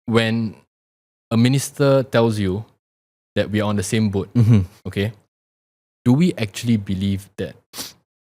when a minister tells you that we are on the same boat, okay, do we actually believe that?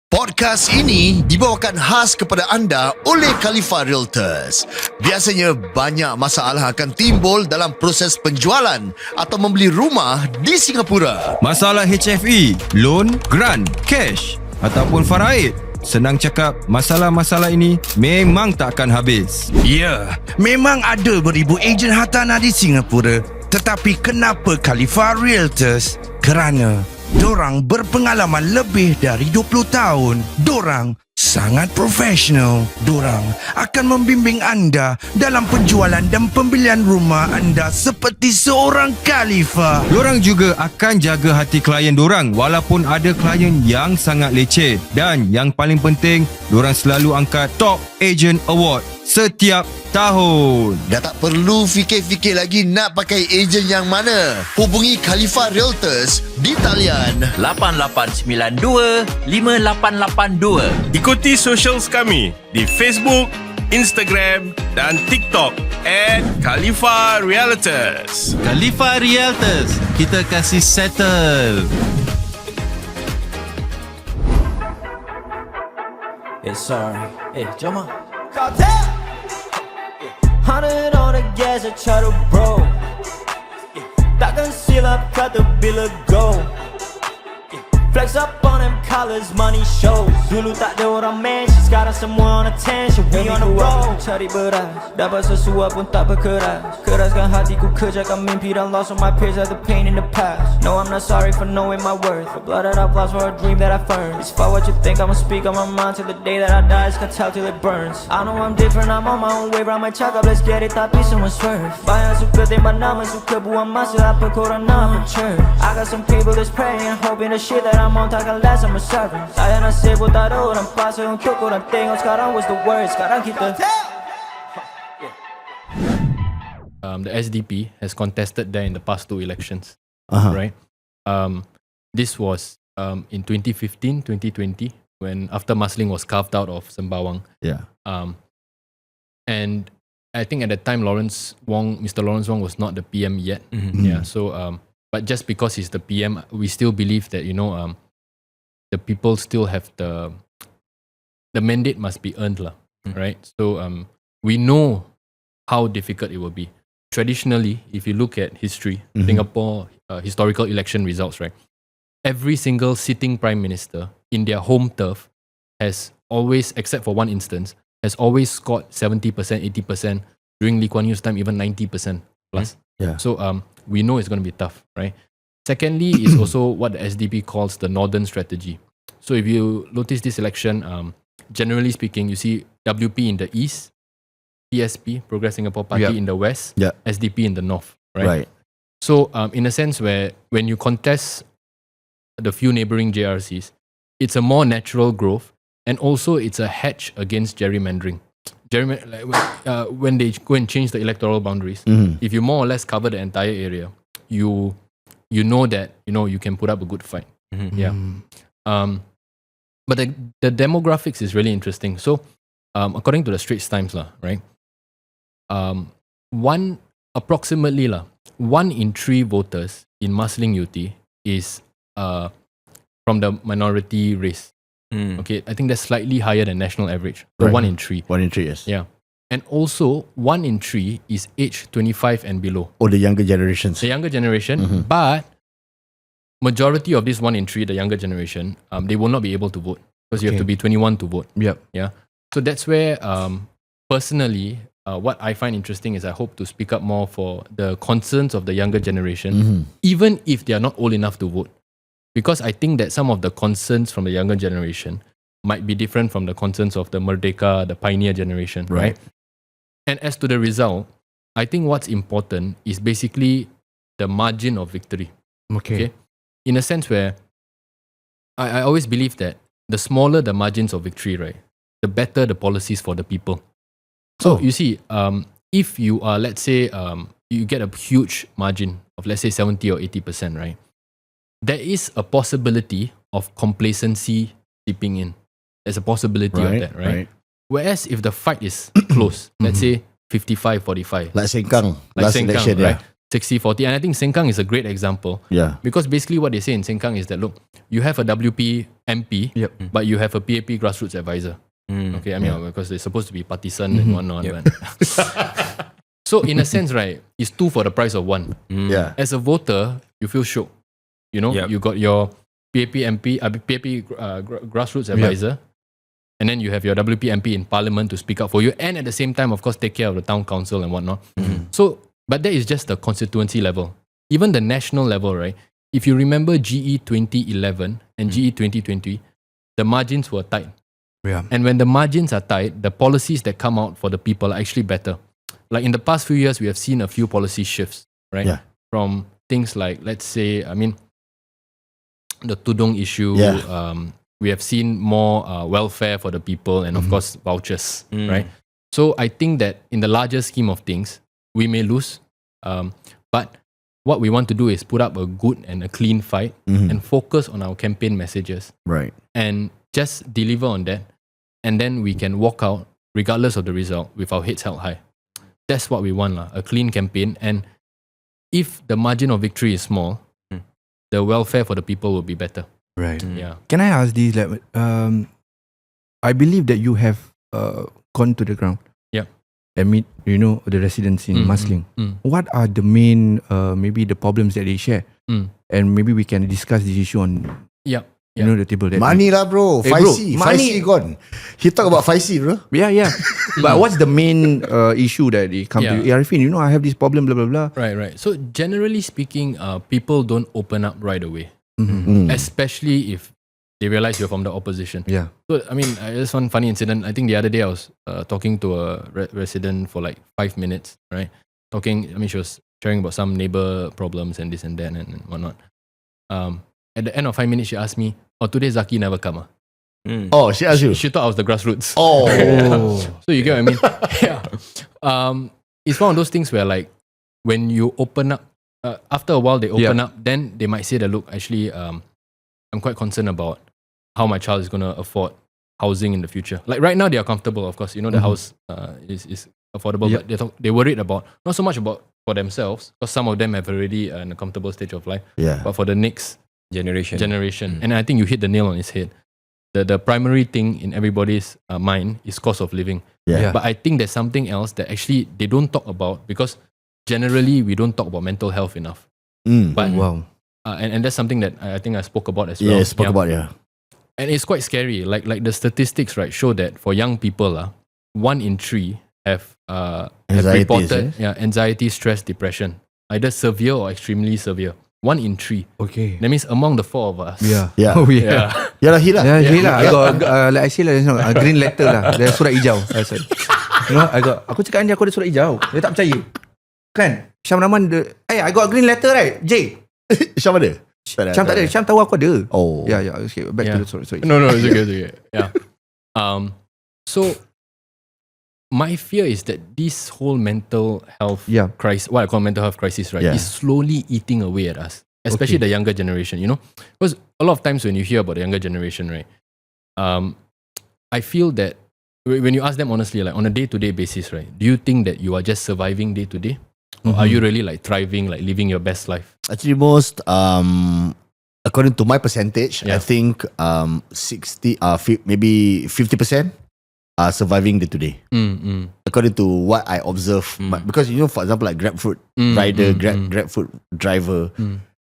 Podcast ini dibawakan khas kepada anda oleh KHALIFA Realtors. Biasanya banyak masalah akan timbul dalam proses penjualan atau membeli rumah di Singapura. Masalah HFE, loan, grant, cash ataupun faraid. Senang cakap, masalah-masalah ini memang takkan habis. Ya, memang ada beribu ejen hartanah di Singapura. Tetapi kenapa KHALIFA Realtors? Kerana dorang berpengalaman lebih dari 20 tahun. Dorang sangat profesional. Dorang akan membimbing anda dalam penjualan dan pembelian rumah anda seperti seorang Khalifah. Dorang juga akan jaga hati klien dorang walaupun ada klien yang sangat leceh. Dan yang paling penting, dorang selalu angkat Top Agent Award setiap tahun. Dah tak perlu fikir-fikir lagi nak pakai ejen yang mana. Hubungi KHALIFA Realtors di talian 8892 5882. Ikuti socials kami di Facebook, Instagram dan TikTok @KHALIFA Realtors. KHALIFA Realtors, kita kasih settle. Sorry. Jom ah. KAHTEL 100 on the gas, I try to bro. Takkan silap kata bila go. Flex up on them collars, money shows. Dulu tak ada orang mention, sekarang semua on attention. We on the road, cari beras. Dapat sesuap pun tak berkeras. Keraskan hatiku, kerjakan mimpi dan lost on my peers at the pain in the past. No, I'm not sorry for knowing my worth. The blood that I've lost for a dream that I earned. It's for what you think, I'ma speak on my mind till the day that I die. It's KAHTEL till it burns. I know I'm different, I'm on my own wave. Ramai cakap, let's get it, tapi semua swerve. Banyak suka tembak nama, suka buang masa. Apa korang nak percaya? I got some people that's praying, hoping the shit that I'm on takkan last, I'm a servant. Saya nasib pun tak ada orang pasal untuk korang tengok. Sekarang was the word, sekarang kita The SDP has contested there in the past two elections, right? This was in 2015, 2020, when after Marsiling was carved out of Sembawang. Yeah. And I think at that time, Mr. Lawrence Wong was not the PM yet. Yeah. So, but just because he's the PM, we still believe that the people still have the mandate must be earned, right? So we know how difficult it will be. Traditionally, if you look at history, Singapore historical election results, right? Every single sitting prime minister in their home turf has always, except for one instance, has always scored 70%, 80%. During Lee Kuan Yew's time, even 90% plus. Yeah. So we know it's going to be tough, right? Secondly, is also what the SDP calls the Northern Strategy. So if you notice this election, generally speaking, you see WP in the east, PSP, Progress Singapore Party in the west, SDP in the north, right? So in a sense where when you contest the few neighboring JRCs, it's a more natural growth, and also it's a hedge against gerrymandering. When they go and change the electoral boundaries, if you more or less cover the entire area, you know that you can put up a good fight. But the demographics is really interesting. So according to the Straits Times, right, approximately 1 in 3 voters in Marsiling UT is from the minority race. Okay, I think that's slightly higher than national average. So 1 in 3. 1 in 3, yes. Yeah. And also 1 in 3 is age 25 and below. Or the younger generations. The younger generation, but majority of this 1 in 3, the younger generation, they will not be able to vote because you have to be 21 to vote. Yep. Yeah. So that's where, personally, what I find interesting is I hope to speak up more for the concerns of the younger generation, even if they are not old enough to vote. Because I think that some of the concerns from the younger generation might be different from the concerns of the Merdeka, the pioneer generation, right? And as to the result, I think what's important is basically the margin of victory. Okay? In a sense where I always believe that the smaller the margins of victory, right, the better the policies for the people. So you see, if you are, let's say, you get a huge margin of, let's say, 70 or 80%, right? There is a possibility of complacency seeping in. There's a possibility of that, right? Whereas if the fight is close, let's say 55-45. Like Sengkang, Like last Sengkang, election, right? 60-40. And I think Sengkang is a great example. Yeah. Because basically what they say in Sengkang is that, look, you have a WP MP, but you have a PAP grassroots advisor. Okay, I mean, because they're supposed to be partisan and whatnot. But so in a sense, right, it's 2 for the price of 1. Yeah. As a voter, you feel shook. You know, you got your PAP MP, grassroots advisor, and then you have your WP MP in Parliament to speak up for you, and at the same time, of course, take care of the town council and whatnot. So, but that is just the constituency level. Even the national level, right? If you remember GE2011 and GE2020, the margins were tight. Yeah. And when the margins are tight, the policies that come out for the people are actually better. Like in the past few years, we have seen a few policy shifts, right? Yeah. From things like, let's say, I mean, the Tudong issue. We have seen more welfare for the people and of course vouchers, right? So I think that in the larger scheme of things, we may lose. But what we want to do is put up a good and a clean fight and focus on our campaign messages. Right. And just deliver on that. And then we can walk out, regardless of the result, with our heads held high. That's what we want, a clean campaign. And if the margin of victory is small, the welfare for the people will be better. Right. Yeah. Can I ask this? Like, I believe that you have gone to the ground. Yeah. And meet, the residents in Masling. What are the main, maybe the problems that they share? And maybe we can discuss this issue on, the table. That Money lah bro. Hey, bro, 5C. money. 5C gone. He talk about 5C bro. Yeah. But what's the main issue that they come to you? Arifin, I have this problem, blah, blah, blah. Right. So generally speaking, people don't open up right away. Especially if they realize you're from the opposition. Yeah. So, I mean, there's one funny incident. I think the other day I was talking to a resident for like 5 minutes, right? She was sharing about some neighbor problems and this and that and whatnot. At the end of 5 minutes, she asked me, today Zaki never come. Oh, she asked you. She thought I was the grassroots. Oh. So you get what I mean? Yeah. It's one of those things where like, when you open up, after a while they open up, then they might say that, look, actually, I'm quite concerned about how my child is going to afford housing in the future. Like right now, they are comfortable, of course. The house is affordable, but they're worried about, not so much about for themselves, because some of them have already in a comfortable stage of life, but for the next generation. And I think you hit the nail on its head. The primary thing in everybody's mind is cost of living. But I think there's something else that actually they don't talk about, because generally we don't talk about mental health enough. But and that's something that I think I spoke about as well. And it's quite scary. Like the statistics, right, show that for young people, 1 in 3 have reported anxiety, stress, depression, either severe or extremely severe. 1 in 3. Okay. That means among the 4 of us. Yeah. Oh yeah. Yalah, Hila. I got like I say a green letter lah. Ada surat hijau. Aku cakap dengan dia aku ada surat hijau. Dia tak percaya. Kan? Syam Rahman I got a green letter right? J. Syam ada? Syam tak ada. Syam tahu aku ada. Oh. Yeah. Okay. Back to the sorry. No, it's okay. Yeah. So my fear is that this whole mental health crisis, what I call mental health crisis, right, is slowly eating away at us, especially the younger generation, Because a lot of times when you hear about the younger generation, right, I feel that when you ask them honestly, like on a day-to-day basis, right, do you think that you are just surviving day-to-day? Or are you really like thriving, like living your best life? Actually, most, according to my percentage, I think 60, maybe 50% are surviving day to day. According to what I observe, because for example, like GrabFood rider, GrabFood driver,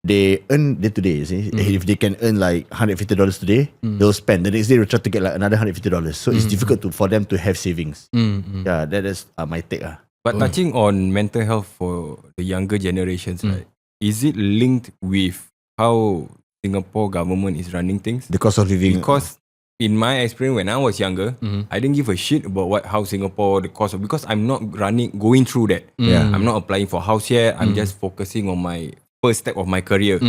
they earn day to day. If they can earn like $150 today, they'll spend. The next day, they'll try to get like another $150. So it's difficult for them to have savings. Yeah, that is my take. But touching on mental health for the younger generations, right? Is it linked with how Singapore government is running things? The cost of living. Because in my experience, when I was younger, I didn't give a shit about how Singapore, the cost of, because I'm not going through that. I'm not applying for house yet. I'm just focusing on my first step of my career.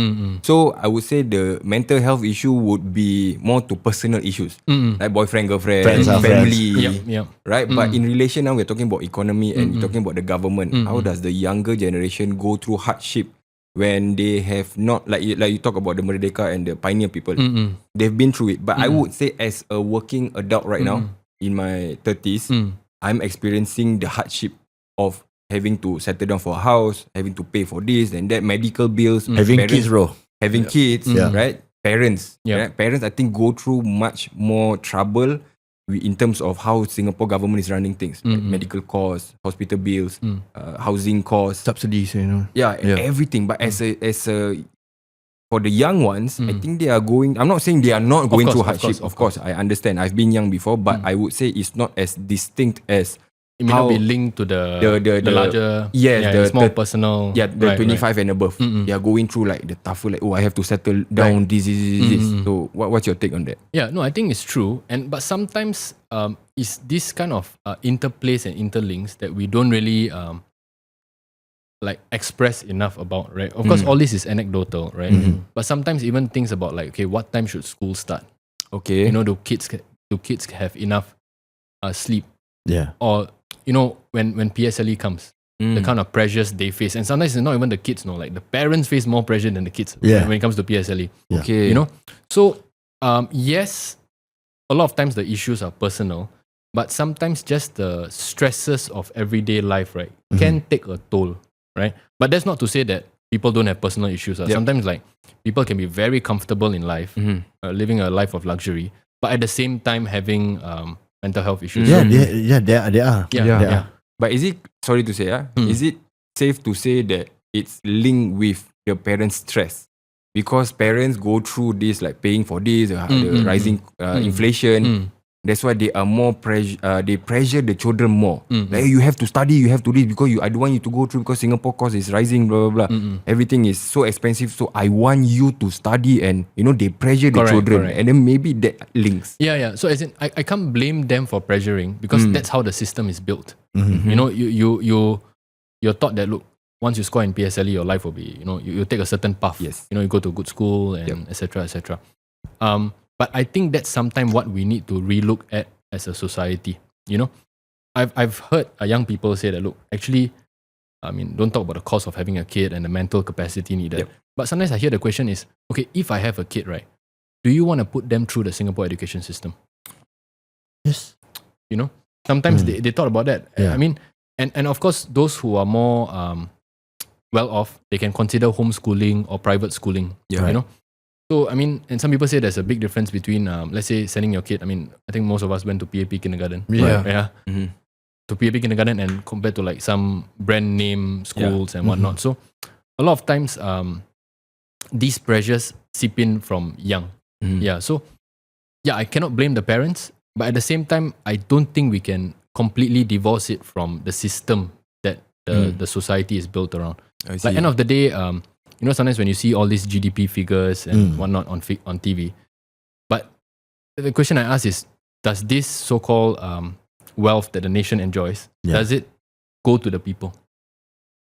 So I would say the mental health issue would be more to personal issues, like boyfriend, girlfriend, family, right? But in relation now, we're talking about economy and we're talking about the government. How does the younger generation go through hardship when they have not, like you talk about the Merdeka and the pioneer people, they've been through it. But I would say as a working adult right now, in my 30s, I'm experiencing the hardship of having to settle down for a house, having to pay for this and that, medical bills, Having kids, bro. having kids, right? Parents, Yeah. right? Parents, I think, go through much more trouble in terms of how Singapore government is running things, like medical costs, hospital bills, housing costs, Subsidies, you know. yeah, everything. But as a for the young ones, I think they are going. I'm not saying they are not going through hardship. Of course, I understand. I've been young before, but I would say it's not as distinct as It may not be linked to the larger, small personal. the 25 and above. They are going through like the tougher, like, I have to settle down this. So what's your take on that? Yeah, no, I think it's true. But sometimes it's this kind of interplays and interlinks that we don't really like express enough about, right? Of course, all this is anecdotal, right? But sometimes even things about like, okay, what time should school start? Okay, You know, do kids have enough sleep? Yeah. Or you know, when PSLE comes, the kind of pressures they face, and sometimes it's not even the kids, no, like the parents face more pressure than the kids when it comes to PSLE. Yeah. okay, You know, so yes, a lot of times the issues are personal, but sometimes just the stresses of everyday life, right, can take a toll, right? But that's not to say that people don't have personal issues. Sometimes like people can be very comfortable in life, living a life of luxury, but at the same time having mental health issues. Yeah, they are. Yeah. But is it, sorry to say, is it safe to say that it's linked with the parents' stress? Because parents go through this, like paying for this, the rising inflation. That's why they are more they pressure the children more. Like, you have to study, you have to read because I don't want you to go through because Singapore cost is rising, blah blah blah. Everything is so expensive, so I want you to study, and you know they pressure the children, and then maybe that links. Yeah. So as in, I can't blame them for pressuring because that's how the system is built. You know, you're taught that, look, once you score in PSLE, your life will be, you know, you take a certain path. Yes. You know, you go to a good school and etc. But I think that's sometimes what we need to relook at as a society. You know, I've heard young people say that, look, actually, I mean, don't talk about the cost of having a kid and the mental capacity needed. But sometimes I hear the question is, okay, if I have a kid, right, do you want to put them through the Singapore education system? Yes. You know, sometimes they thought about that. Yeah. I mean, and of course, those who are more well off, they can consider homeschooling or private schooling. Yeah. You know. So, I mean, and some people say there's a big difference between, let's say, sending your kid. I mean, I think most of us went to PAP kindergarten. Yeah. Right? To PAP kindergarten and compared to like some brand name schools and whatnot. So, a lot of times, these pressures seep in from young. Yeah. So, yeah, I cannot blame the parents, but at the same time, I don't think we can completely divorce it from the system that the society is built around. Like, end of the day, you know, sometimes when you see all these GDP figures and whatnot on TV, but the question I ask is, does this so-called wealth that the nation enjoys, does it go to the people?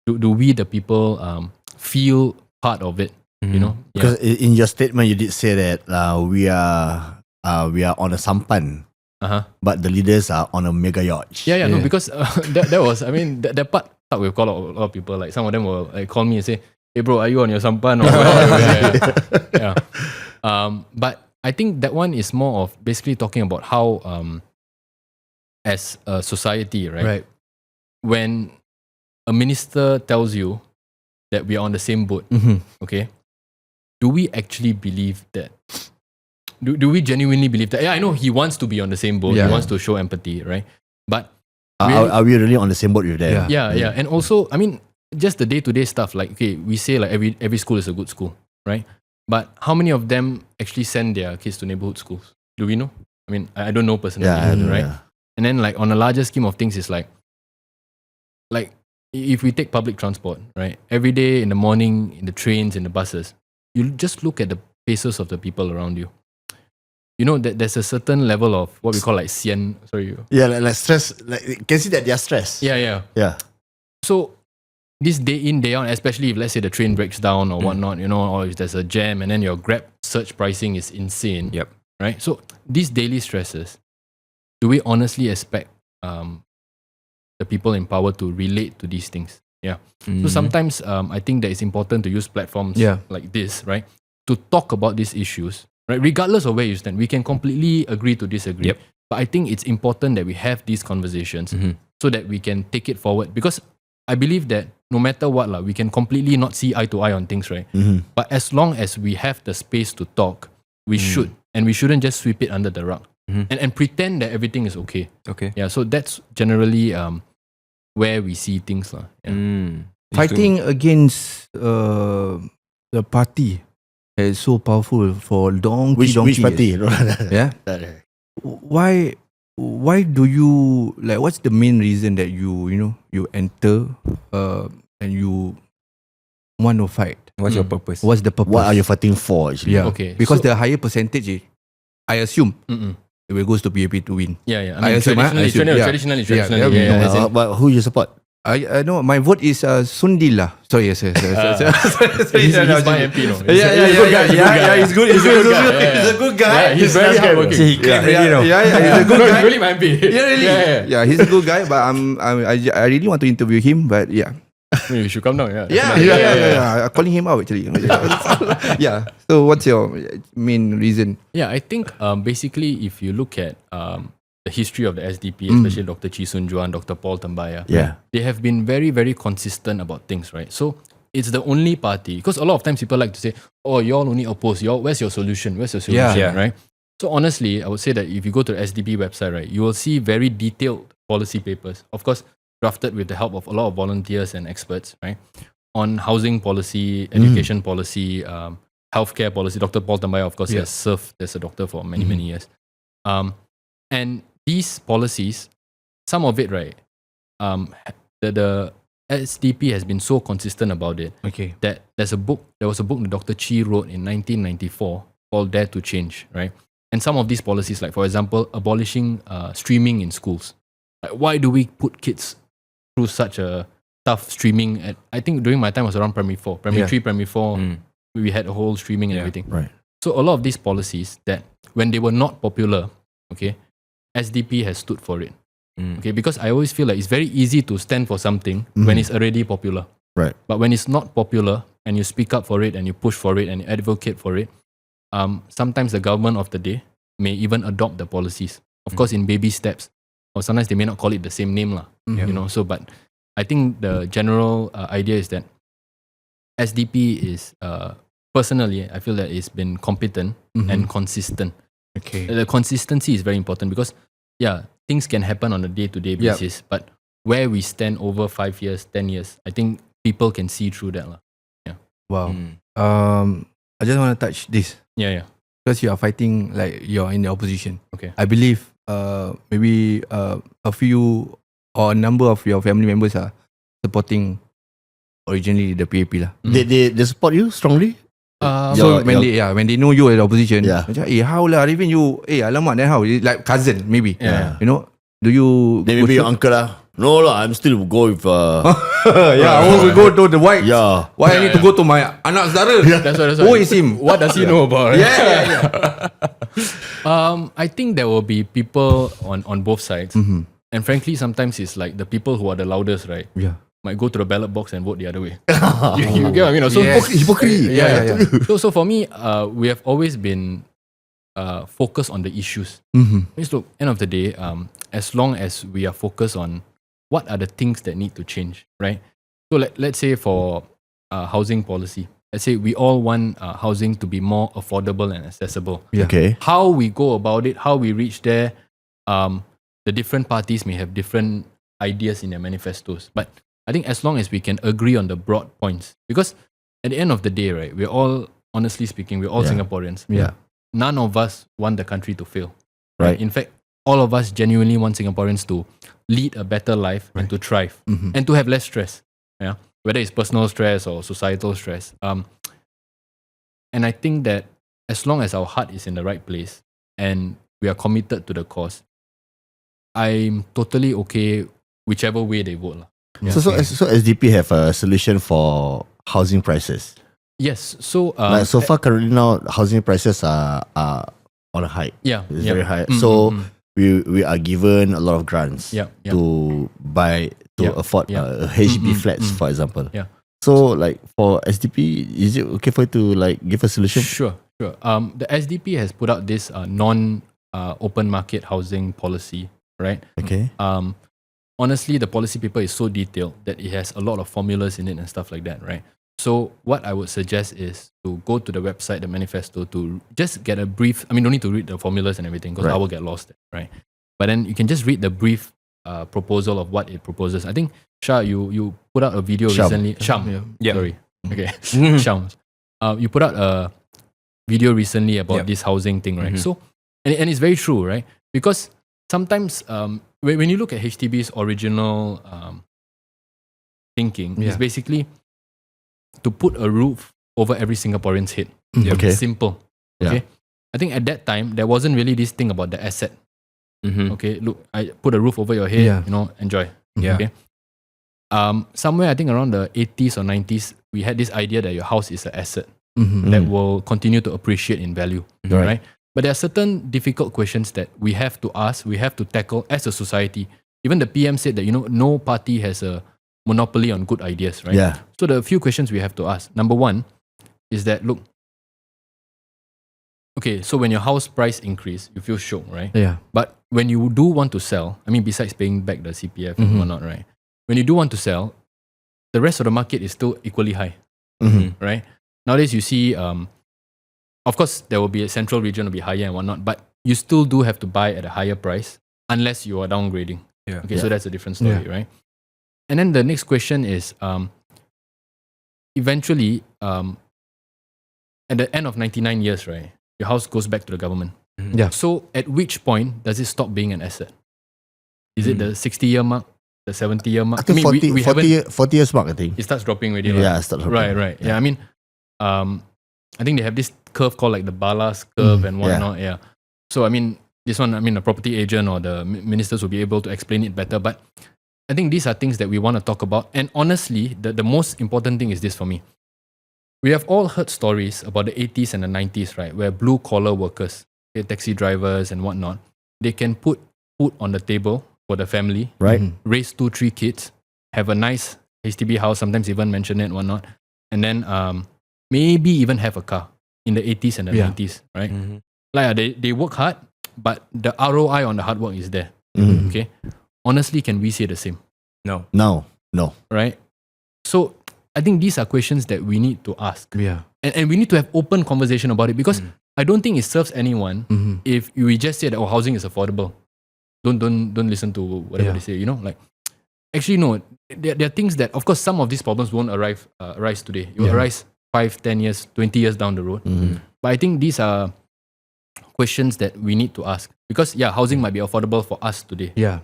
Do we, the people, feel part of it? You know, Because in your statement you did say that we are on a sampan, but the leaders are on a mega yacht. No, because that was, I mean, that part we've called a lot of people. Like, some of them will like call me and say, "Hey bro, are you on your sampan?" Or whatever. But I think that one is more of basically talking about how, as a society, right? When a minister tells you that we are on the same boat, okay, do we actually believe that? Do we genuinely believe that? Yeah, I know he wants to be on the same boat. He wants to show empathy, right? But are we really on the same boat with them? Yeah. And also, I mean, just the day-to-day stuff, like, okay, we say like every school is a good school, right? But how many of them actually send their kids to neighborhood schools? Do we know? I mean, I don't know personally, right? Yeah. And then, like, on a larger scheme of things, it's like if we take public transport, right? Every day in the morning, in the trains, in the buses, you just look at the faces of the people around you. You know that there's a certain level of what we call like sian. Sorry. Yeah, like stress. Like, you can see that they are stressed. Yeah. So this day in, day out, especially if, let's say, the train breaks down or whatnot, you know, or if there's a jam and then your Grab search pricing is insane. Yep. Right? So these daily stresses, do we honestly expect the people in power to relate to these things? Yeah. So sometimes I think that it's important to use platforms like this, right, to talk about these issues, right? Regardless of where you stand, we can completely agree to disagree. Yep. But I think it's important that we have these conversations so that we can take it forward. Because I believe that no matter what, we can completely not see eye to eye on things, right? But as long as we have the space to talk, we should. And we shouldn't just sweep it under the rug. And pretend that everything is okay. Okay. Yeah, so that's generally where we see things. Fighting against the party is so powerful for donkey. Which party? Yeah. Why do you like? What's the main reason that you enter and you want to fight? What's your purpose? What's the purpose? What are you fighting for actually? Yeah. Okay, Because so- the higher percentage, I assume, it will goes to PAP to win. Yeah. I assume, Traditionally. Yeah. As in- But who you support? I know my vote is Sundila. Sorry, yes. He's my MP, no? Yeah, he's good. He's Yeah. a good guy. Yeah, he's very hardworking. He's a good No, guy. he's really my MP. Yeah, really. Yeah. Yeah, he's a good guy, but I really want to interview him, but yeah. You should come down. Yeah. I'm calling him out actually. Yeah. So what's your main reason? Yeah, I think basically if you look at the history of the SDP, especially Dr. Chee Soon Juan, Dr. Paul Tambaya, they have been very, very consistent about things, right? So it's the only party, because a lot of times people like to say, oh, you all only oppose, where's your solution? Yeah. Right? So honestly, I would say that if you go to the SDP website, right, you will see very detailed policy papers, of course, drafted with the help of a lot of volunteers and experts, right, on housing policy, education policy, healthcare policy. Dr. Paul Tambaya, of course, he has served as a doctor for many, many years. And these policies, some of it, right, the SDP has been so consistent about it that there was a book that Dr. Chee wrote in 1994 called Dare to Change, right? And some of these policies, like for example, abolishing streaming in schools. Like, why do we put kids through such a tough streaming? I think during my time was around primary 4, primary 3, primary 4, we had a whole streaming and everything. Right. So a lot of these policies that when they were not popular, SDP has stood for it. Because I always feel like it's very easy to stand for something when it's already popular. Right. But when it's not popular and you speak up for it and you push for it and you advocate for it, sometimes the government of the day may even adopt the policies. Of course, in baby steps, or sometimes they may not call it the same name, So, but I think the general idea is that SDP is personally, I feel that it's been competent and consistent. The consistency is very important because, things can happen on a day-to-day basis, but where we stand over 5 years, 10 years, I think people can see through that. Wow. I just want to touch this. Because you are fighting, like you're in the opposition. Okay. I believe maybe a few or a number of your family members are supporting originally the PAP lah. They support you strongly? So when they know you as the opposition, macam, how lah, even you, alamak, then how? Like cousin maybe. You know, do you? They maybe your uncle lah. No lah, I'm still go with. I want to go to the white. Yeah. Why I need to go to my anak saudara? That's right. Who is him? What does he know about? Yeah. I think there will be people on both sides, and frankly, sometimes it's like the people who are the loudest, right? Yeah. Might go to the ballot box and vote the other way. You get what I mean? So hypocrite. So for me, we have always been focused on the issues. Means look, end of the day, as long as we are focused on what are the things that need to change, right? So let's say for housing policy, let's say we all want housing to be more affordable and accessible. Okay. How we go about it, how we reach there, the different parties may have different ideas in their manifestos. But I think as long as we can agree on the broad points, because at the end of the day, right, we're all, honestly speaking, we're all Singaporeans. None of us want the country to fail. Right. In fact, all of us genuinely want Singaporeans to lead a better life and to thrive and to have less stress. Yeah, whether it's personal stress or societal stress. And I think that as long as our heart is in the right place and we are committed to the cause, I'm totally okay whichever way they vote. So SDP have a solution for housing prices. Yes. So like so far currently now housing prices are on a high. It's very high. So we are given a lot of grants to buy afford HDB flats, for example. So like for SDP, is it okay for you to like give a solution? Sure. The SDP has put out this non open market housing policy, right? Okay. honestly, the policy paper is so detailed that it has a lot of formulas in it and stuff like that, right? So what I would suggest is to go to the website, the manifesto, to just get a brief. I mean, don't need to read the formulas and everything because I will get lost, right? But then you can just read the brief proposal of what it proposes. I think Shah, you put out a video recently. Sham, sorry, okay, Sham. You put out a video recently about this housing thing, right? So, and it's very true, right? Because sometimes when you look at HDB's original thinking, it's basically to put a roof over every Singaporean's head. Okay. Simple. Okay. I think at that time there wasn't really this thing about the asset. Okay, look, I put a roof over your head, enjoy. Okay. Somewhere I think around the 80s or 90s, we had this idea that your house is an asset that will continue to appreciate in value. Right? But there are certain difficult questions that we have to ask, we have to tackle as a society. Even the PM said that, no party has a monopoly on good ideas, right? Yeah. So the few questions we have to ask. Number one is that, look, okay, so when your house price increase, you feel shocked, right? Yeah. But when you do want to sell, I mean, besides paying back the CPF and whatnot, right? When you do want to sell, the rest of the market is still equally high, right? Nowadays, you see, of course, there will be a central region will be higher and whatnot, but you still do have to buy at a higher price unless you are downgrading. Okay, so that's a different story, right? And then the next question is, eventually, at the end of 99 years, right, your house goes back to the government. Yeah. So at which point does it stop being an asset? Is it the 60-year mark, the 70-year mark? I think 40 years mark, I think. It starts dropping already. Yeah, it starts dropping. Right. Yeah, I mean, I think they have this curve called like the Balas curve and whatnot. Yeah. So I mean, this one, I mean, a property agent or the ministers will be able to explain it better. But I think these are things that we want to talk about. And honestly, the most important thing is this for me. We have all heard stories about the 80s and the 90s, right? Where blue collar workers, taxi drivers and whatnot, they can put food on the table for the family, right? Raise 2-3 kids, have a nice HDB house, sometimes even mention it and whatnot, and then maybe even have a car in the 80s and the 90s, right? Like they work hard, but the ROI on the hard work is there. Okay. Honestly, can we say the same? No. Right? So I think these are questions that we need to ask. Yeah. And we need to have open conversation about it because I don't think it serves anyone if we just say that housing is affordable. Don't listen to whatever they say, like actually no, there are things that, of course, some of these problems won't arise today. It will arise 5, 10 years, 20 years down the road. But I think these are questions that we need to ask because housing might be affordable for us today. Yeah.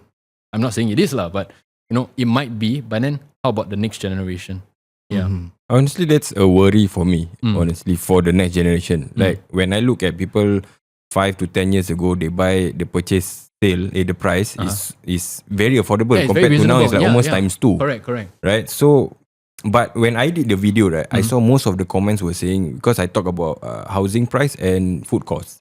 I'm not saying it is but it might be, but then how about the next generation? Yeah. Honestly, that's a worry for me, honestly, for the next generation. Like when I look at people 5 to 10 years ago, they buy the purchase sale, the price is very affordable compared to now. It's like almost times 2. Correct. Right? So, but when I did the video, right, I saw most of the comments were saying, because I talk about housing price and food costs.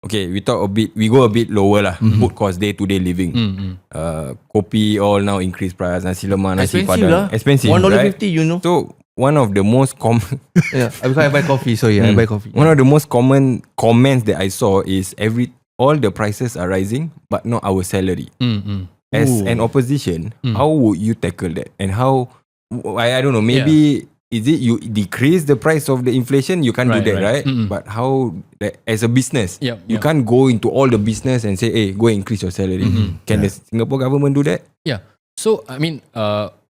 Okay, we go a bit lower lah. Food costs, day-to-day living. Kopi all now increase price. Nasi lemak, nasi padang. Expensive, right? $1.50, So, one of the most common... because I buy coffee, I buy coffee. One of the most common comments that I saw is all the prices are rising, but not our salary. As an opposition, how would you tackle that? And how... I don't know, maybe is it you decrease the price of the inflation? You can't do that, right? But how, as a business, you can't go into all the business and say, hey, go increase your salary. Can the Singapore government do that? Yeah. So, I mean,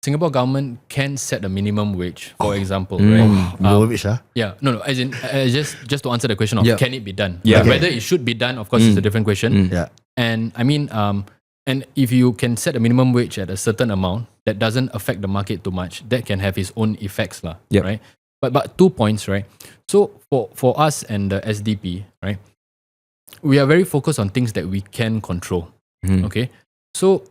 Singapore government can set a minimum wage, for example, right? Minimum wage, Yeah. No, as in, just to answer the question of can it be done? Yeah. Whether it should be done, of course, is a different question. Yeah. And I mean, and if you can set a minimum wage at a certain amount that doesn't affect the market too much, that can have its own effects, right? But 2 points, right? So for us and the SDP, right, we are very focused on things that we can control. Okay, so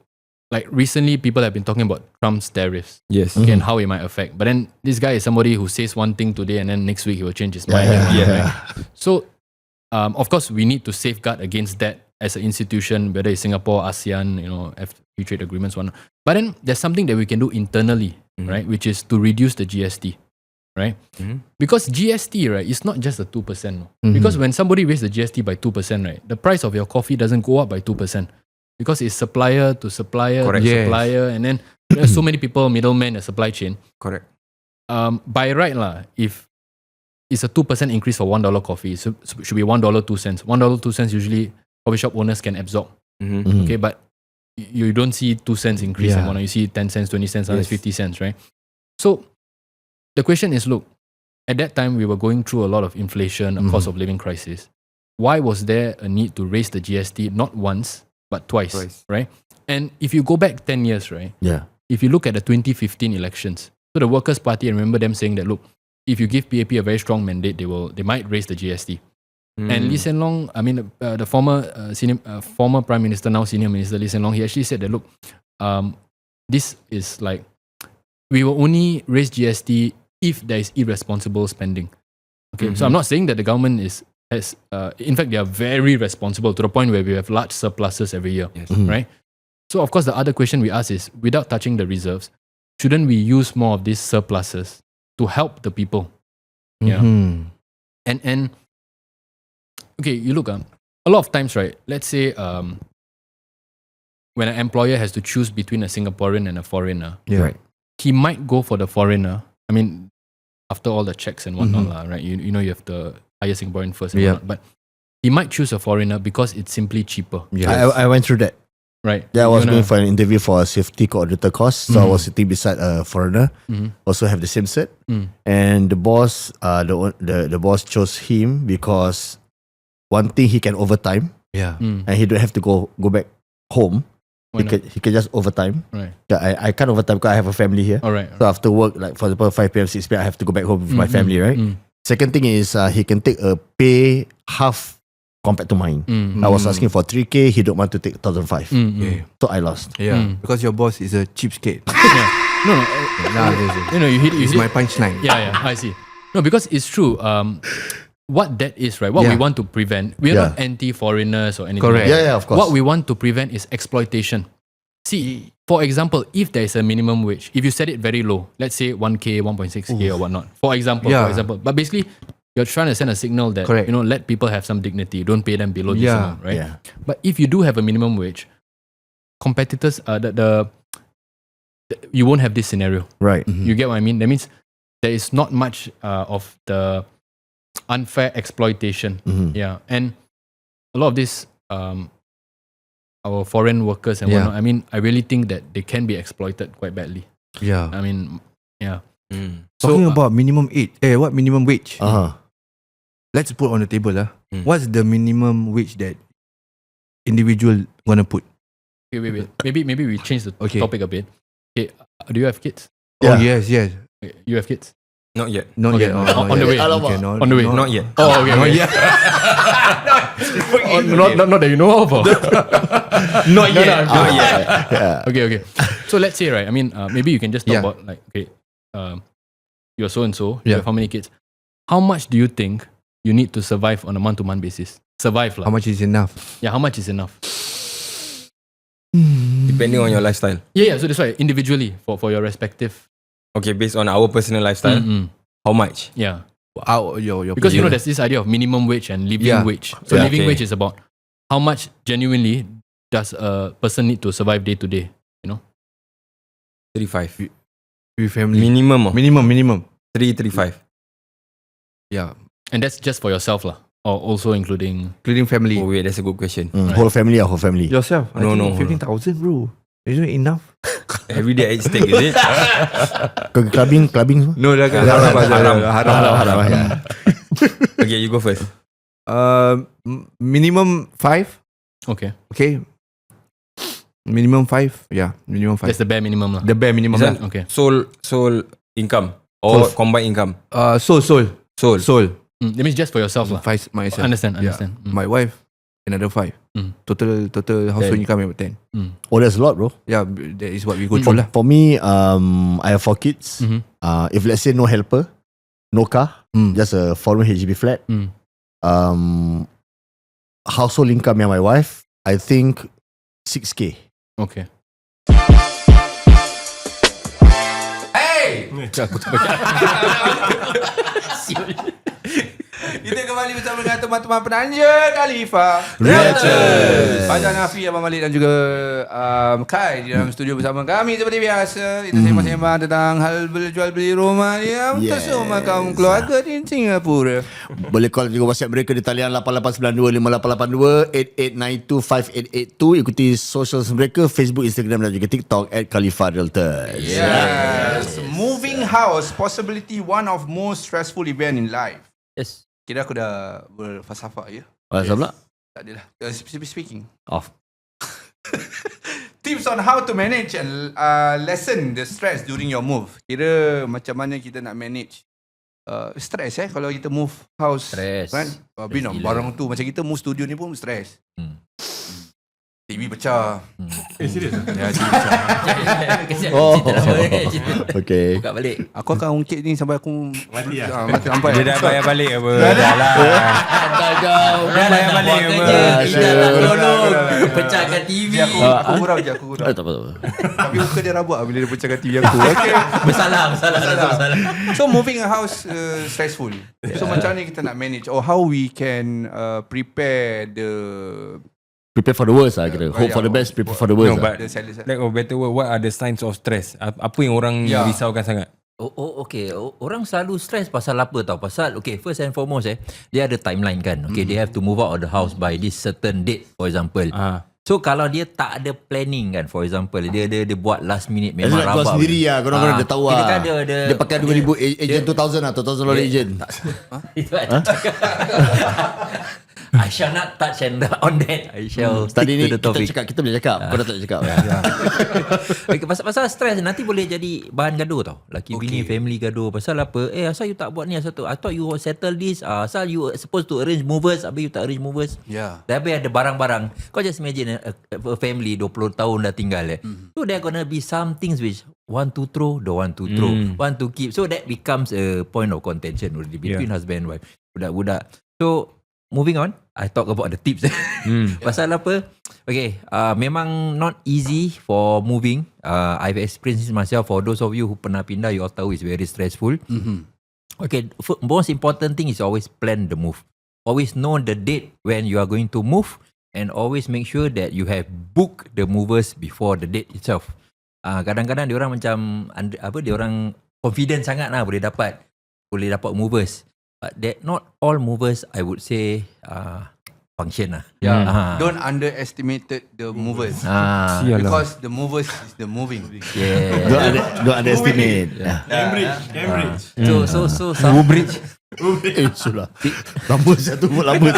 like recently, people have been talking about Trump's tariffs, yes, okay, and how it might affect. But then this guy is somebody who says one thing today, and then next week he will change his mind. Right? So of course, we need to safeguard against that as an institution, whether it's Singapore, ASEAN, free trade agreements, whatnot. But then there's something that we can do internally, right? Which is to reduce the GST, right? Because GST, right, is not just a 2%. Because when somebody raises the GST by 2%, right, the price of your coffee doesn't go up by 2%. because it's supplier to supplier Correct. to Yes. supplier, and then there's so many people, middlemen, the supply chain. Correct. By right lah, if it's a 2% increase for $1 coffee, so should be $1.02. $1.02 usually coffee shop owners can absorb. Okay, but you don't see 2 cents increase and you see 10 cents, 20 cents, sometimes 50 cents, right? So the question is, look, at that time we were going through a lot of inflation, a cost of living crisis. Why was there a need to raise the GST not once but twice, right? And if you go back 10 years, right? Yeah. If you look at the 2015 elections, so the Workers' Party, I remember them saying that, look, if you give PAP a very strong mandate, they might raise the GST. And Lee Hsien Loong, I mean, the former Prime Minister, now Senior Minister Lee Hsien Loong, he actually said that, look, this is like, we will only raise GST if there is irresponsible spending. Okay, so I'm not saying that the government has, in fact, they are very responsible to the point where we have large surpluses every year, right? So of course, the other question we ask is, without touching the reserves, shouldn't we use more of these surpluses to help the people? Yeah. And okay, you look, a lot of times, right, let's say when an employer has to choose between a Singaporean and a foreigner, Right. he might go for the foreigner. I mean, after all the checks and whatnot, right? You know, you have the hire Singaporean first and whatnot, but he might choose a foreigner because it's simply cheaper. I went through that. Right. Yeah, I was going for an interview for a safety coordinator course. So I was sitting beside a foreigner, also have the same cert. And the boss, the boss chose him because one thing, he can overtime. Yeah. And he don't have to go back home. He can just overtime. Right. Yeah, I can't overtime because I have a family here. All right. So after work, like for example 5 p.m, 6 p.m, I have to go back home with my family, right? Second thing is he can take a pay half compared to mine. I was asking for 3K, he don't want to take 1,500. So I lost. Yeah. Because your boss is a cheapskate. No, you know, you hit It's my punchline. Yeah, I see. No, because it's true. What that is, right? What we want to prevent, we're not anti-foreigners or anything. Correct. Like that. Yeah, of course. What we want to prevent is exploitation. See, for example, if there is a minimum wage, if you set it very low, let's say 1K, 1.6K or whatnot, for example, but basically you're trying to send a signal that, you know, let people have some dignity, don't pay them below this amount, right? Yeah. But if you do have a minimum wage, competitors, you won't have this scenario. Right. You get what I mean? That means there is not much of the unfair exploitation. Yeah. And a lot of this, our foreign workers and whatnot, I mean, I really think that they can be exploited quite badly. Yeah. I mean, yeah. Talking about minimum what minimum wage? Let's put on the table. What's the minimum wage that individual gonna put? Okay, wait. Maybe we change the topic a bit. Okay, do you have kids? Oh, yes. Okay, you have kids? Not yet. Not yet. On the way. Okay, On the way. Not yet. Oh, okay. Not yet. Not that you know of. Not yet. Not yet. Yeah. Okay. So let's say, right, I mean, maybe you can just talk about like, okay, you're so and so, you have how many kids? How much do you think you need to survive on a month-to-month basis? Survive lah. How much is enough? Yeah, how much is enough? Depending on your lifestyle. Yeah, so that's why individually for your respective. Okay, based on our personal lifestyle, how much? Yeah. Your Because you know there's this idea of minimum wage and living wage. So living wage is about how much genuinely does a person need to survive day to day, you know? 35. with family. Minimum. Minimum. 335. Yeah. And that's just for yourself lah, or also including family. Oh wait, that's a good question. Whole family. Yourself? No. 15,000 bro. Isn't it enough? Every day I eat steak, is it? Clubbing. No, haram. Yeah. Okay, you go first. Minimum 5. okay. Okay. Minimum 5. Yeah, minimum 5. That's the bare minimum lah. The bare minimum. Is that Okay. Sole income or combined income? Sole. That means just for yourself lah. 5 myself. Understand. Yeah. My wife, another 5. Total household income about 10. Oh, that's a lot, bro. Yeah, that is what we go through lah. For me, I have 4 kids. If let's say no helper, no car, just a 4-room HDB flat. Household income and my wife, I think 6K. Okay. Hey! You Kita kembali bersama dengan teman-teman penanja KHALIFA Realtors. Fajar Nafi, Abang Malik dan juga Kai di dalam studio bersama kami seperti biasa. Kita sembang-sembang tentang hal berjual beli rumah yang tersemua kaum keluarga di Singapura. Boleh call juga WhatsApp mereka di talian 8892 5882 8892 5882. Ikuti socials mereka, Facebook, Instagram dan juga TikTok @KHALIFA Realtors. Yes. Moving house, possibility one of most stressful event in life. Yes. Kira aku dah berfalsafah ya. Asal pula? Tak adalah. Speaking. Off. Tips on how to manage and lessen the stress during your move. Kira macam mana kita nak manage stress kalau kita move house. Stress. Kan? Barang tu macam kita move studio ni pun stress. TV pecah. Serius? Ya, TV pecah. Okay. Buka balik. Aku akan ungkit ni sampai aku Mati lah. mati sampai. Dia dah bayar balik apa? Dah lah. Dah bayar balik apa? Tidak nak tolong. Pecahkan TV. Aku gurau je, aku gurau. Tak apa. Tapi muka dia rabak bila dia pecahkan TV aku. Okay. Bersalah. So moving a house stressful. So macam mana kita nak manage or how we can prepare Prepare for the worst lah kira. Hope for the best, prepare for the worst. No, but the sellers. like better word, what are the signs of stress? Apa yang orang risaukan sangat? Okay. Orang selalu stress pasal apa tau? Pasal, okay, first and foremost dia ada timeline kan. Okay, they have to move out of the house by this certain date, for example. So kalau dia tak ada planning kan, for example, dia buat last minute memang rabak. Kau sendiri lah, korang dah tahu lah. Dia pakai 2000 agent 2000 lah, $2,000 agent. Itu kan. I shall not touch on that. I shall stick Tadi to the topic. kita boleh cakap. Kau dah tak cakap. Okay, pasal stres nanti boleh jadi bahan gaduh tau. Laki bini family gaduh. Pasal apa? Asal you tak buat ni, asal tu. I thought you settle this. Asal you supposed to arrange movers, habis you tak arrange movers. Tapi ada barang-barang. Kau just imagine a family 20 tahun dah tinggal. So there gonna be some things which want to throw, don't want to throw, want to keep. So that becomes a point of contention already between husband and wife. Budak-budak. So moving on, I talk about the tips. Pasal apa? Okay, memang not easy for moving. I've experienced it myself. For those of you who pernah pindah, you all tahu it's very stressful. Okay, most important thing is always plan the move. Always know the date when you are going to move, and always make sure that you have booked the movers before the date itself. Kadang-kadang diorang macam diorang confident sangat lah boleh dapat movers. But that not all movers, I would say, function lah. Don't underestimate the movers. Because the movers is the moving. Don't underestimate. Cambridge. So some bridge. Sudah. Lambut satu lambut.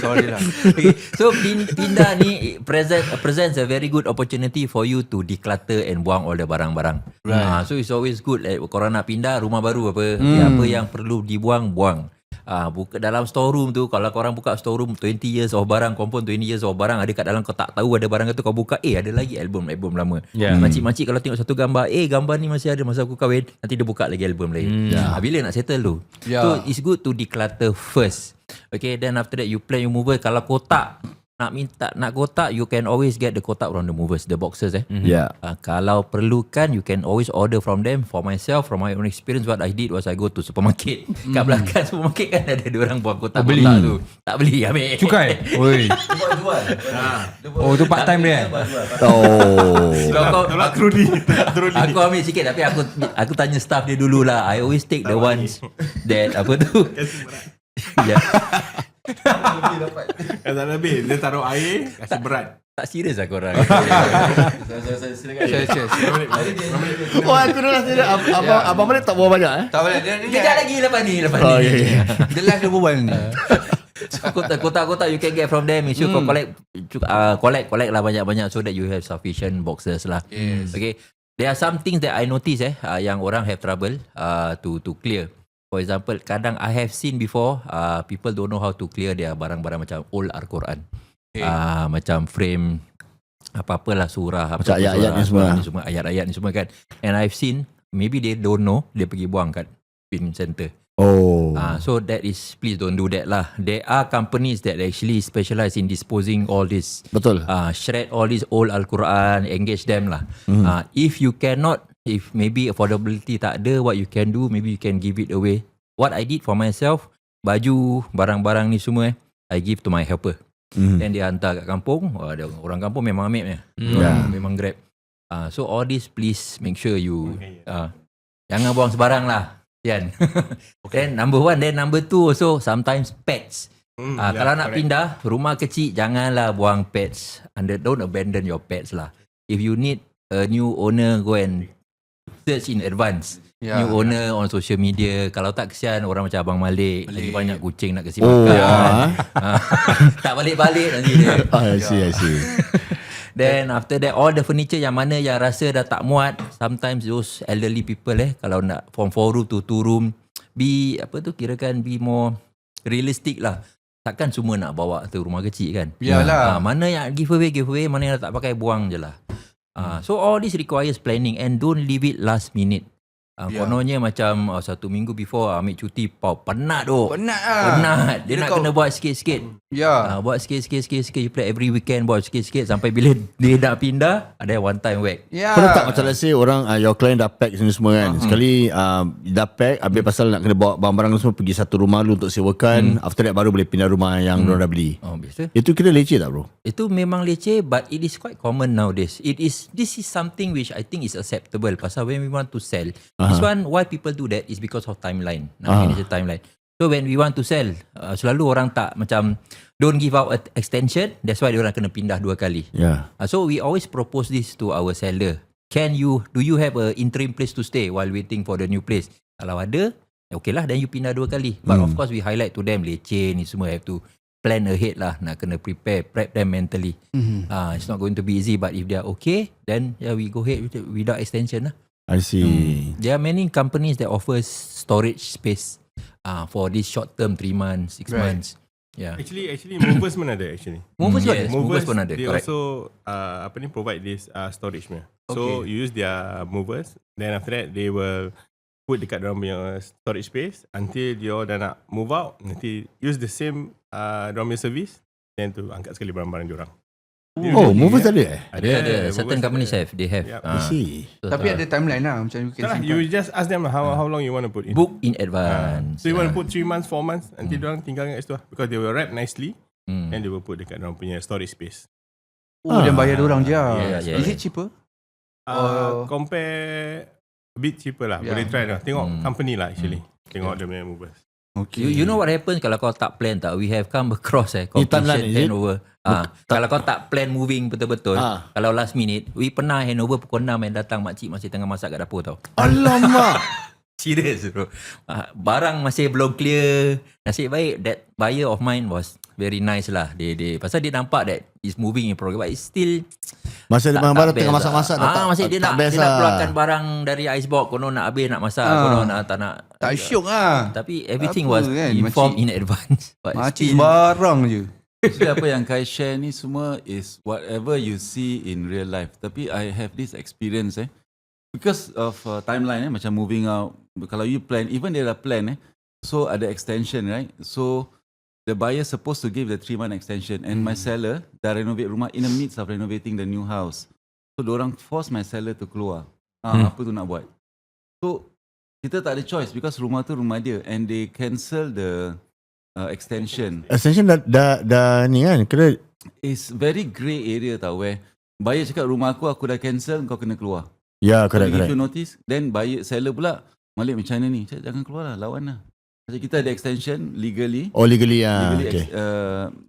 Sorry lah. Okay. So pindah ni presents a very good opportunity for you to declutter and buang all the barang-barang. So it's always good. Korang nak pindah rumah baru apa yang perlu dibuang, buang. Buka dalam storeroom tu, kalau korang buka storeroom 20 years of barang, confirm 20 years of barang ada kat dalam, kau tak tahu ada barang tu, kau buka ada lagi album lama. Makcik-makcik kalau tengok satu gambar, gambar ni masih ada masa aku kahwin, nanti dia buka lagi album lain. Bila nak settle tu. So it's good to declutter first. Okay, then after that you plan your mover. Kalau kotak nak kotak, you can always get the kotak from the movers, the boxes. Kalau perlukan, you can always order from them. For myself, from my own experience, what I did was I go to supermarket. Kat belakang supermarket kan ada orang buang kotak tu. Tak beli, ambil. Cukai. Oi. Oh, tu part time dia. Aku ambil sikit, tapi aku tanya staff dia dululah. I always take the ones that Kata lebih, dia taruh air, kasih berat. Tak serius lah korang. Aku dah rasa abang boleh tak bawa banyak Tak boleh. Kejap lagi lepas ni. Dia live dia berbual ni. Kotak-kotak you can get from them. Make sure kau collect lah banyak-banyak, so that you have sufficient boxes lah. Okay. There are some things that I notice yang orang have trouble to clear. For example, kadang I have seen before, people don't know how to clear their barang-barang macam old Al-Quran. Macam frame, apa-apalah surah, macam ayat-ayat ni semua. Ayat-ayat ni semua kan. And I've seen, maybe they don't know, dia pergi buang kat bin center. So that is, please don't do that lah. There are companies that actually specialize in disposing all this. Betul. Shred all this old Al-Quran, engage them lah. If you cannot, if maybe affordability tak ada, what you can do, maybe you can give it away. What I did for myself, baju, barang-barang ni semua I give to my helper. Then dia hantar kat kampung. Ada orang kampung memang ambil memang grab. So all this please make sure you jangan buang sebarang lah. Kan? Then number 1, then number 2 also sometimes pets. Kalau nak pindah rumah kecil, janganlah buang pets. Don't abandon your pets lah. If you need a new owner, go and search in advance. New owner on social media. Kalau tak, kesian orang macam Abang Malik. Lagi banyak kucing nak kasi makan. Tak balik-balik nanti dia. I see. Then after that, all the furniture yang mana yang rasa dah tak muat, sometimes those elderly people kalau nak from 4 room to 2 room, kirakan be more realistic lah. Takkan semua nak bawa ke rumah kecil kan. Yalah. Mana yang give away, mana yang tak pakai, buang je lah. So all this requires planning and don't leave it last minute. Kononnya macam 1 minggu before ambil cuti, penat tu. Penat. Dia nak kena buat sikit-sikit. Buat sikit-sikit. You play every weekend, buat sikit-sikit sampai bila dia nak pindah, ada one time whack. Pernah tak macam let's say orang your client dah pack semua kan. Sekali dah pack, habis pasal nak kena bawa barang-barang semua pergi satu rumah dulu untuk sewakan. After that baru boleh pindah rumah yang diorang dah beli. Biasa. Itu kira leceh tak bro? Itu memang leceh, but it is quite common nowadays. This is something which I think is acceptable. Pasal when we want to sell, this one, why people do that is because of timeline. Manage timeline. So when we want to sell, selalu orang tak macam don't give out extension. That's why orang kena pindah 2 kali. So we always propose this to our seller. Do you have a interim place to stay while waiting for the new place? Kalau ada, okay lah, then you pindah 2 kali. But of course we highlight to them, leceh ni semua have to plan ahead lah. Nak kena prep them mentally. It's not going to be easy, but if they are okay, then we go ahead without extension lah. I see. There are many companies that offers storage space for this short term, 3 months, 6 months. Actually movers pun ada actually. Movers pun ada. They also provide this storage punya. So you use their movers, then after that they will put dekat dalam punya storage space until dia dah nak move out, nanti use the same dalam punya service, then tu angkat sekali barang-barang diorang. Movers ada Ada. Certain companies have. They have. I see. Tapi ada timeline lah. Macam you just ask them how long you want to put in. Book in advance. So you want to put 3 months, 4 months, nanti diorang tinggal kat situ lah. Because they will wrap nicely, and they will put dekat dalam punya storage space. Dan bayar diorang je. Is it cheaper? Compare a bit cheaper lah. Boleh try lah. Tengok company lah actually. Tengok dia punya movers. You know what happens kalau kau tak plan tak? We have come across completion handover. Kalau kau tak plan moving betul-betul, kalau last minute, we pernah handover pukul 6 and datang makcik masih tengah masak kat dapur tau. Alamak. Serious bro. Barang masih belum clear. Nasib baik that buyer of mine was very nice lah. Dia pasal dia nampak that is moving in progress, but it's still masa barang-barang tengah masak-masak masih dia nak keluarkan barang dari icebox, konon nak habis nak masak, konon tak nak. Tak syok lah. Tapi everything was informed in advance. Makcik barang je. So apa yang Kai share ni semua is whatever you see in real life. Tapi I have this experience because of timeline macam moving out. Kalau you plan, even dia dah plan so ada extension, right? So the buyer supposed to give the 3-month extension, and my seller dah renovate rumah in the midst of renovating the new house. So diorang force my seller to keluar. Apa tu nak buat? So kita tak ada choice because rumah tu rumah dia, and they cancel the extension. Extension dah ni kan, kena It's very grey area tau, where buyer cakap rumah aku dah cancel, kau kena keluar. Correct. If you notice, then seller pula, Malik macam mana ni? Cakap, jangan keluar lah, lawan lah. Macam kita ada extension legally. Legally okay.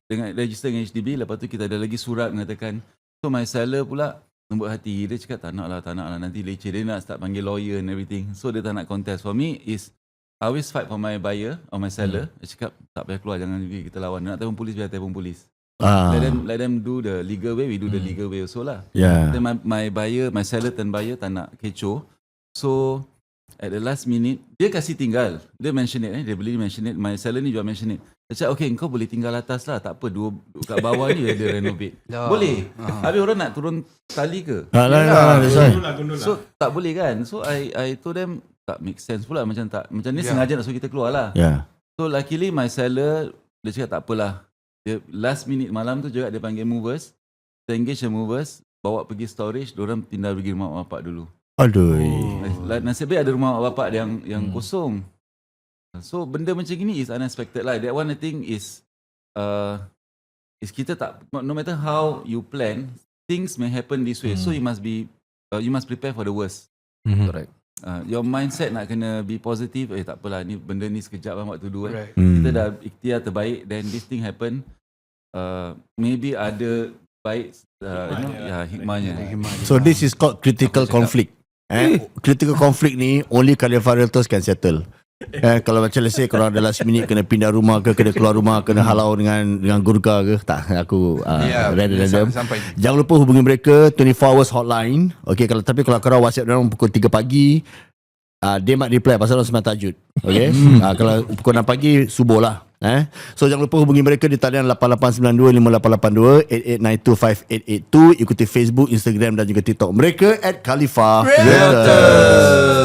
Dengan register dengan HDB. Lepas tu kita ada lagi surat mengatakan. So my seller pula lembut hati. Dia cakap tak nak lah, nanti leceh. Dia nak start panggil lawyer and everything. So dia tak nak contest. For me is I always fight for my buyer or my seller. Dia cakap tak payah keluar, jangan kita lawan. Nak telefon polis, biar telefon polis. Let them do the legal way. We do the legal way also lah. Then my seller turn buyer tak nak kecoh. So at the last minute, dia kasih tinggal. Dia mention it, dia beli mention it. My seller ni juga mention it. Dia cakap, okay, kau boleh tinggal atas lah. Tak apa, kat bawah ni dia renovate. Boleh. Habis orang nak turun tali ke? So, tak boleh kan? So, I told them, tak make sense pula. Macam ni sengaja nak suruh kita keluar lah. So, luckily my seller, dia cakap tak apalah. Dia last minute malam tu juga dia panggil movers. Dia engage the movers, bawa pergi storage, diorang pindah pergi rumah bapak dulu. Aduh. Nasib baik ada rumah bapak yang kosong. So benda macam gini is unexpected lah. That one I think is kita tak, no matter how you plan, things may happen this way. So you must prepare for the worst. Correct. Your mindset nak kena be positive. Tak apalah, ni benda ni sekejap lah what to do. Right. Kita dah ikhtiar terbaik, then this thing happen. Maybe ada baik hikmahnya. So this is called critical conflict. Critical conflict ni only KHALIFA Realtors can settle. Kalau macam let's say korang ada last minute kena pindah rumah ke, kena keluar rumah, kena halau dengan gurga ke, tak, aku rather than them. Jangan lupa hubungi mereka 24 hours hotline. Okay, tapi kalau korang WhatsApp orang pukul 3 pagi, they might reply pasal orang sembang tahajud. Okay, kalau pukul 6 pagi subuh lah. So jangan lupa hubungi mereka di talian 8892 5882 8895 882. Ikuti Facebook, Instagram dan juga TikTok mereka @KHALIFA Realtors.